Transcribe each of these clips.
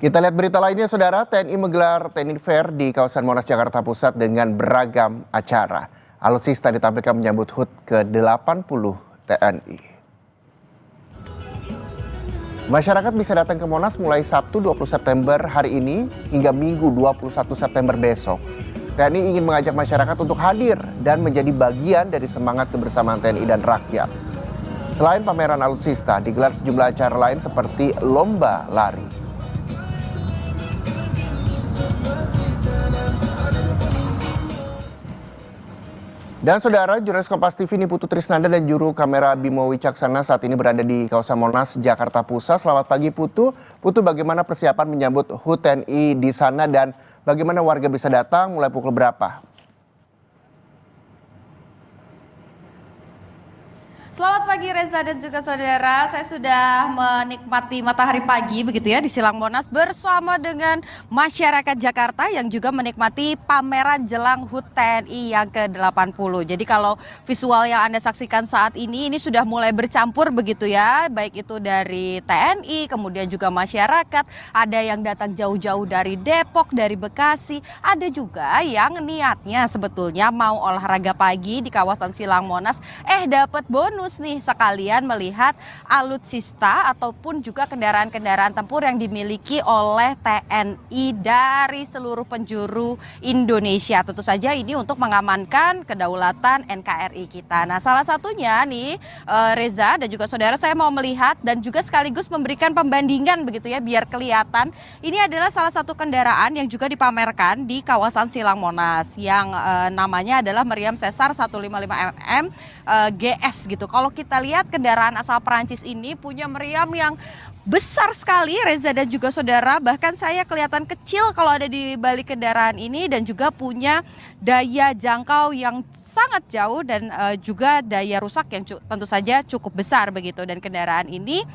Kita lihat berita lainnya, Saudara. TNI menggelar TNI Fair di kawasan Monas, Jakarta Pusat dengan beragam acara. Alutsista ditampilkan menyambut HUT ke-80 TNI. Masyarakat bisa datang ke Monas mulai Sabtu 20 September hari ini hingga Minggu 21 September besok. TNI ingin mengajak masyarakat untuk hadir dan menjadi bagian dari semangat kebersamaan TNI dan rakyat. Selain pameran alutsista, digelar sejumlah acara lain seperti lomba lari. Dan Saudara, jurnalis Kompas TV Niputu Trisnanda dan juru kamera Bimo Wicaksana saat ini berada di kawasan Monas, Jakarta Pusat. Selamat pagi Putu. Putu, bagaimana persiapan menyambut HUT TNI di sana dan bagaimana warga bisa datang mulai pukul berapa? Selamat pagi Reza dan juga saudara, saya sudah menikmati matahari pagi begitu ya di Silang Monas bersama dengan masyarakat Jakarta yang juga menikmati pameran jelang HUT TNI yang ke-80. Jadi kalau visual yang Anda saksikan saat ini sudah mulai bercampur begitu ya, baik itu dari TNI kemudian juga masyarakat, ada yang datang jauh-jauh dari Depok, dari Bekasi, ada juga yang niatnya sebetulnya mau olahraga pagi di kawasan Silang Monas, dapat bonus nih sekalian melihat alutsista ataupun juga kendaraan-kendaraan tempur yang dimiliki oleh TNI dari seluruh penjuru Indonesia. Tentu saja ini untuk mengamankan kedaulatan NKRI kita. Nah, salah satunya nih Reza dan juga saudara, saya mau melihat dan juga sekaligus memberikan pembandingan begitu ya biar kelihatan. Ini adalah salah satu kendaraan yang juga dipamerkan di kawasan Silang Monas yang namanya adalah Meriam Cesar 155mm GS gitu. Kalau kita lihat kendaraan asal Perancis ini punya meriam yang besar sekali Reza dan juga saudara, bahkan saya kelihatan kecil kalau ada di balik kendaraan ini dan juga punya daya jangkau yang sangat jauh dan juga daya rusak yang tentu saja cukup besar begitu, dan kendaraan ini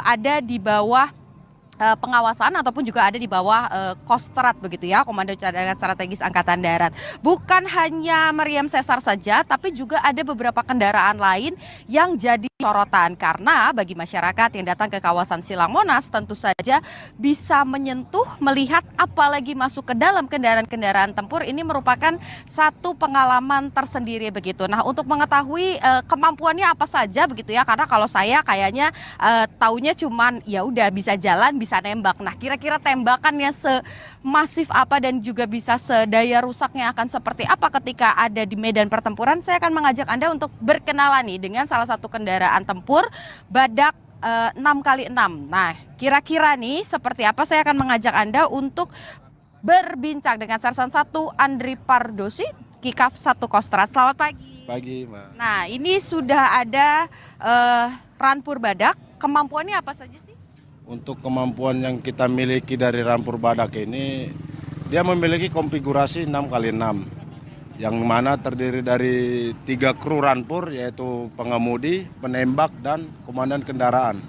ada di bawah pengawasan ataupun juga ada di bawah Kostrad begitu ya, Komando Cadangan Strategis Angkatan Darat. Bukan hanya Meriam Cesar saja, tapi juga ada beberapa kendaraan lain yang jadi sorotan karena bagi masyarakat yang datang ke kawasan Silang Monas tentu saja bisa menyentuh, melihat, apalagi masuk ke dalam kendaraan-kendaraan tempur ini merupakan satu pengalaman tersendiri begitu. Nah, untuk mengetahui kemampuannya apa saja begitu ya, karena kalau saya kayaknya taunya cuman ya udah bisa jalan, bisa nembak. Nah, kira-kira tembakannya semasif apa dan juga bisa sedaya rusaknya akan seperti apa ketika ada di medan pertempuran? Saya akan mengajak Anda untuk berkenalan nih dengan salah satu kendaraan tempur Badak 6x6. Nah, kira-kira nih seperti apa? Saya akan mengajak Anda untuk berbincang dengan Sersan 1 Andri Pardosi, Kikaf 1 Kostrad. Selamat pagi. Pagi, Mbak. Nah, ini sudah ada Rampur Badak. Kemampuannya apa saja sih? Untuk kemampuan yang kita miliki dari Rampur Badak ini, dia memiliki konfigurasi 6x6, yang mana terdiri dari 3 kru Rampur, yaitu pengemudi, penembak, dan komandan kendaraan.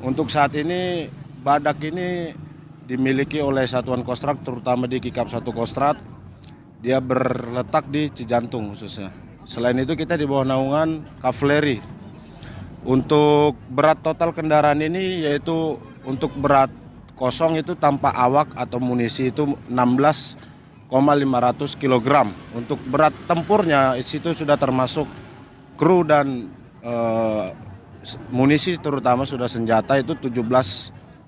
Untuk saat ini, Badak ini dimiliki oleh Satuan Kostrad, terutama di Kikap 1 Kostrad. Dia berletak di Cijantung khususnya. Selain itu kita di bawah naungan kavaleri. Untuk berat total kendaraan ini yaitu untuk berat kosong itu tanpa awak atau munisi itu 16,500 kg. Untuk berat tempurnya itu sudah termasuk kru dan munisi, terutama sudah senjata, itu 17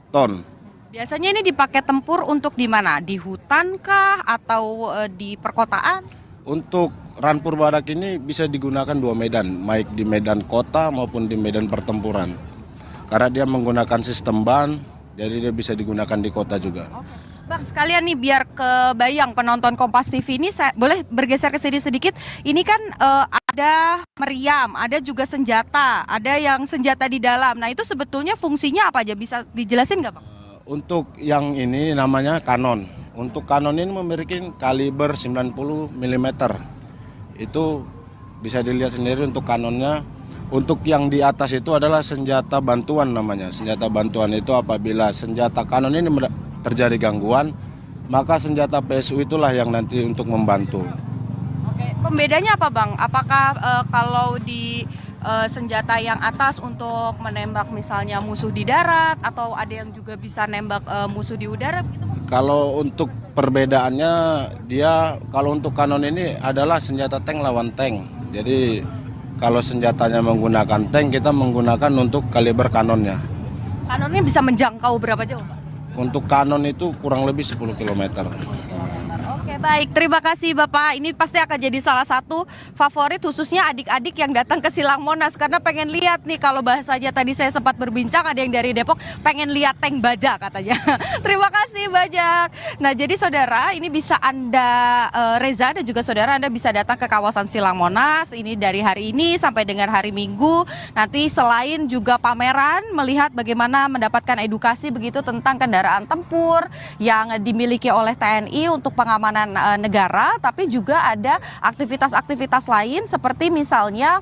ton. Biasanya ini dipakai tempur untuk di mana? Di hutan kah atau di perkotaan? Untuk Rampur Badak ini bisa digunakan 2 medan, baik di medan kota maupun di medan pertempuran. Karena dia menggunakan sistem ban, jadi dia bisa digunakan di kota juga. Bang, sekalian nih biar kebayang penonton Kompas TV ini, saya boleh bergeser ke sini sedikit. Ini kan ada meriam, ada juga senjata, ada yang senjata di dalam. Nah, itu sebetulnya fungsinya apa aja? Bisa dijelasin nggak, Bang? Untuk yang ini namanya kanon. Untuk kanon ini memiliki kaliber 90 mm. Itu bisa dilihat sendiri untuk kanonnya. Untuk yang di atas itu adalah senjata bantuan namanya. Senjata bantuan itu apabila senjata kanon ini terjadi gangguan, maka senjata PSU itulah yang nanti untuk membantu. Oke, pembedanya apa Bang? Apakah kalau di senjata yang atas untuk menembak misalnya musuh di darat, atau ada yang juga bisa nembak musuh di udara begitu, Pak? Kalau untuk perbedaannya, dia kalau untuk kanon ini adalah senjata tank lawan tank. Jadi kalau senjatanya menggunakan tank, kita menggunakan untuk kaliber kanonnya. Kanonnya bisa menjangkau berapa jauh, Pak? Untuk kanon itu kurang lebih 10 km. Oke, baik, terima kasih Bapak. Ini pasti akan jadi salah satu favorit khususnya adik-adik yang datang ke Silang Monas karena pengen lihat nih, kalau bahasanya tadi saya sempat berbincang, ada yang dari Depok pengen lihat tank baja katanya. Terima kasih Bajak. Nah, jadi saudara, ini bisa Anda Reza dan juga saudara, Anda bisa datang ke kawasan Silang Monas ini dari hari ini sampai dengan hari Minggu. Nanti selain juga pameran, melihat bagaimana mendapatkan edukasi begitu tentang kendaraan tempur yang dimiliki oleh TNI untuk pengamanan negara, tapi juga ada aktivitas-aktivitas lain seperti misalnya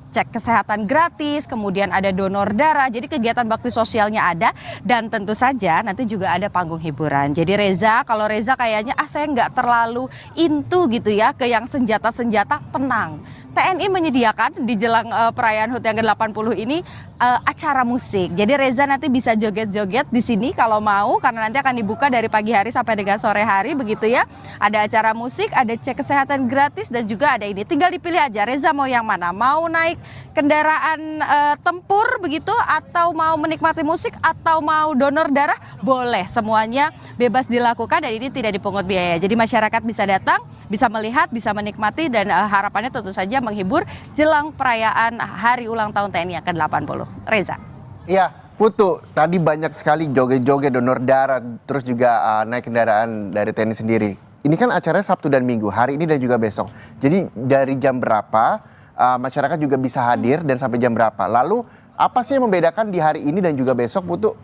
cek kesehatan gratis, kemudian ada donor darah. Jadi kegiatan bakti sosialnya ada, dan tentu saja nanti juga ada panggung hiburan. Jadi Reza, kalau Reza kayaknya saya nggak terlalu into gitu ya ke yang senjata-senjata, tenang. TNI menyediakan di jelang perayaan HUT yang ke-80 ini acara musik. Jadi Reza nanti bisa joget-joget di sini kalau mau, karena nanti akan dibuka dari pagi hari sampai dengan sore hari begitu ya. Ada acara musik, ada cek kesehatan gratis, dan juga ada ini. Tinggal dipilih aja Reza mau yang mana. Mau naik kendaraan tempur begitu, atau mau menikmati musik, atau mau donor darah, boleh. Semuanya bebas dilakukan dan ini tidak dipungut biaya. Jadi masyarakat bisa datang, bisa melihat, bisa menikmati, dan harapannya tentu saja menghibur jelang perayaan hari ulang tahun TNI yang ke-80. Reza. Iya, Putu, tadi banyak sekali joget-joget donor darah, terus juga naik kendaraan dari TNI sendiri. Ini kan acaranya Sabtu dan Minggu, hari ini dan juga besok. Jadi dari jam berapa masyarakat juga bisa hadir dan sampai jam berapa? Lalu apa sih yang membedakan di hari ini dan juga besok, Putu?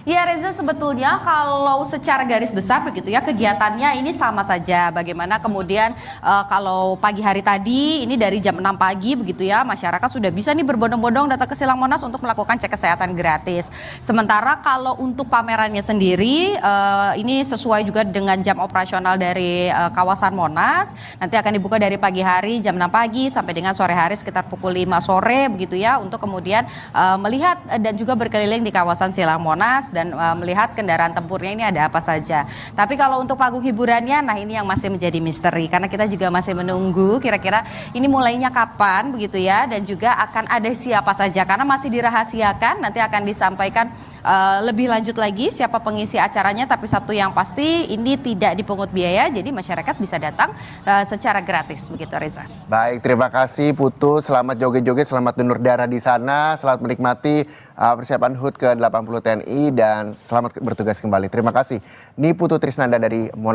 Ya Reza, sebetulnya kalau secara garis besar begitu ya, kegiatannya ini sama saja. Bagaimana kemudian kalau pagi hari tadi ini dari jam 6 pagi begitu ya, masyarakat sudah bisa nih berbondong-bondong datang ke Silang Monas untuk melakukan cek kesehatan gratis. Sementara kalau untuk pamerannya sendiri ini sesuai juga dengan jam operasional dari kawasan Monas. Nanti akan dibuka dari pagi hari jam 6 pagi sampai dengan sore hari sekitar pukul 5 sore begitu ya, untuk kemudian melihat dan juga berkeliling di kawasan Silang Monas dan melihat kendaraan tempurnya ini ada apa saja. Tapi kalau untuk panggung hiburannya, nah ini yang masih menjadi misteri karena kita juga masih menunggu kira-kira ini mulainya kapan begitu ya, dan juga akan ada siapa saja karena masih dirahasiakan. Nanti akan disampaikan lebih lanjut lagi siapa pengisi acaranya, tapi satu yang pasti ini tidak dipungut biaya, jadi masyarakat bisa datang secara gratis begitu Reza. Baik, terima kasih Putu, selamat joget-joget, selamat donor darah di sana, selamat menikmati persiapan HUT ke-80 TNI dan selamat bertugas kembali. Terima kasih. Ini Putu Trisnanda dari Monas.